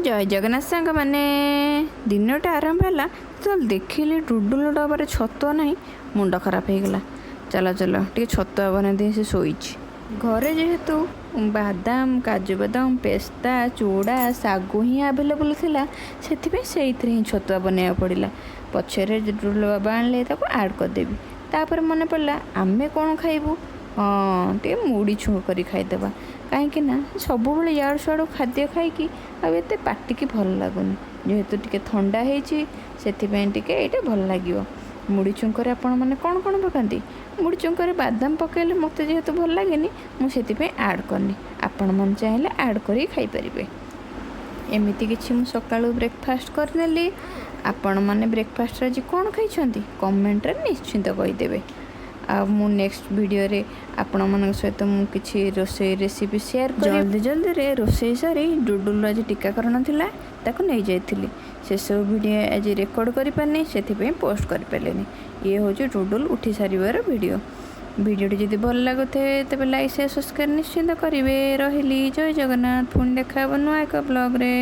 जय जगन्नाथ सांग मैंने दिनटा आरंभ है तो देखिले डुडुल डबार छतुआ ना मुंड खराब हो गला। चलो चलो टे छतुआ बना दे से शोई घरे जेहेतु बादाम काजू बादाम पेस्ता चूड़ा सागु ही आवेलेबल थिला से ही छतुआ बनवा पड़ा। पछरे डुडुल बाबा आने आड करदेवी तापर मन पड़ा आमे कौन खाइबू हाँ टे मुड़ी छुँ कर खाईदे कहीं सब याड़ साड़ू खाद्य खाई आते पाटिकी भल लगुनि जेहेतु टे थंडा होती भल लगे। मुड़ी चुंकर आपण मैंने कौन कौन पकाती मुड़ी चुंकर बादाम पकड़े मत जेहेतु भल लगे मुझे आड करनी आपण मन चाहिए आड कर खाईपर। एमती कि सकाळु ब्रेकफास्ट करनेली आपण मैंने ब्रेकफास्ट आज कौन खाई कमेंट रे निश्चिंत कहीदेवे। आ मु नेक्स्ट वीडियो रे आपण मन सहित मु किछि रोषेई रेसिपी शेयर कर जल्दी जल्दी रे रोषेई सारी डुडुल आज टीकाकरण थिला ताको नहीं जाइथिली से सब वीडियो आज रेकॉर्ड करि पानी सेथि पोस्ट कर पालेनी। ये होची डुडुल उठी सारिबार वीडियो। वीडियोटी जदि भल लागुथे तबे लाइक शेयर सब्सक्राइब निश्चिंत करिवे। रहिली जय जगन्नाथ पुणी देखा नुआ एक ब्लॉग रे।